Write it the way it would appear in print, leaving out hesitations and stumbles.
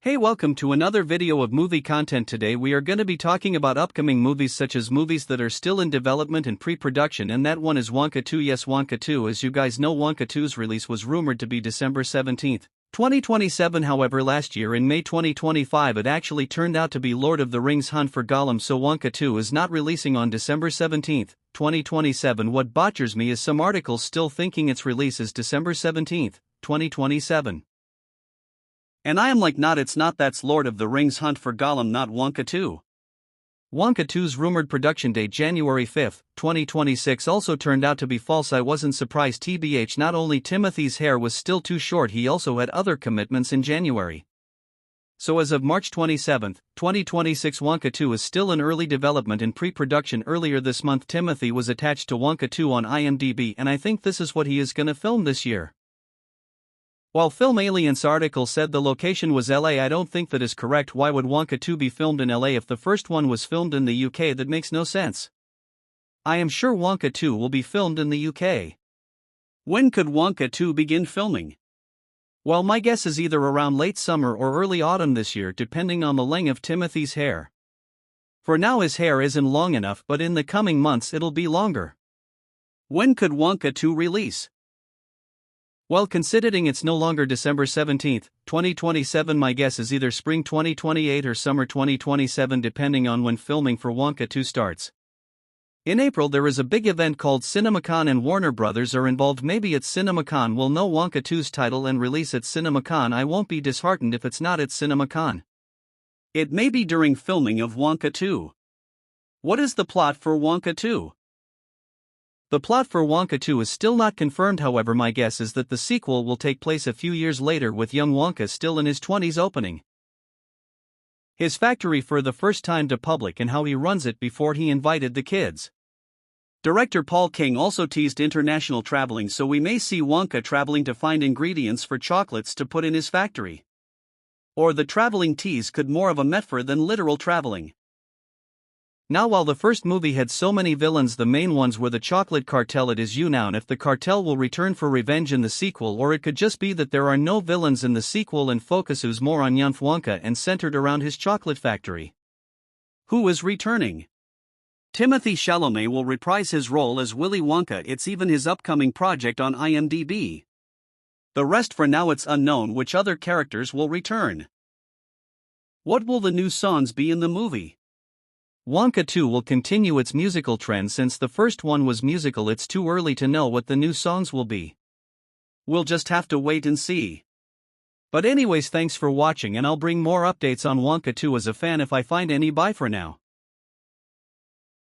Hey, welcome to another video of movie content. Today we are going to be talking about upcoming movies, such as movies that are still in development and pre-production, and that one is Wonka 2. Yes, Wonka 2. As you guys know, Wonka 2's release was rumored to be December 17th, 2027. However, last year in May 2025 it actually turned out to be Lord of the Rings: Hunt for Gollum, so Wonka 2 is not releasing on December 17th, 2027. What botchers me is some articles still thinking its release is December 17th, 2027. And I am like, it's not, that's Lord of the Rings: Hunt for Gollum, not Wonka 2. Wonka 2's rumored production date January 5, 2026 also turned out to be false. I wasn't surprised. TBH, not only Timothy's hair was still too short, he also had other commitments in January. So as of March 27, 2026, Wonka 2 is still in early development and pre-production. Earlier this month Timothy was attached to Wonka 2 on IMDb, and I think this is what he is gonna film this year. While Film Aliens article said the location was LA, I don't think that is correct. Why would Wonka 2 be filmed in LA if the first one was filmed in the UK? That makes no sense. I am sure Wonka 2 will be filmed in the UK. When could Wonka 2 begin filming? Well, my guess is either around late summer or early autumn this year, depending on the length of Timothy's hair. For now his hair isn't long enough, but in the coming months it'll be longer. When could Wonka 2 release? Well, considering it's no longer December 17, 2027, my guess is either spring 2028 or summer 2027, depending on when filming for Wonka 2 starts. In April there is a big event called CinemaCon and Warner Brothers are involved. Maybe at CinemaCon we'll know Wonka 2's title and release at CinemaCon. I won't be disheartened if it's not at CinemaCon. It may be during filming of Wonka 2. What is the plot for Wonka 2? The plot for Wonka 2 is still not confirmed. However, my guess is that the sequel will take place a few years later, with young Wonka still in his 20s, opening his factory for the first time to public and how he runs it before he invited the kids. Director Paul King also teased international traveling, so we may see Wonka traveling to find ingredients for chocolates to put in his factory. Or the traveling tease could more of a metaphor than literal traveling. Now, while the first movie had so many villains, the main ones were the chocolate cartel. It is unknown if the cartel will return for revenge in the sequel, or it could just be that there are no villains in the sequel and focuses more on young Wonka and centered around his chocolate factory. Who is returning? Timothée Chalamet will reprise his role as Willy Wonka. It's even his upcoming project on IMDb. The rest for now it's unknown which other characters will return. What will the new songs be in the movie? Wonka 2 will continue its musical trend since the first one was musical. It's too early to know what the new songs will be. We'll just have to wait and see. But anyways, thanks for watching, and I'll bring more updates on Wonka 2 as a fan if I find any. Bye for now.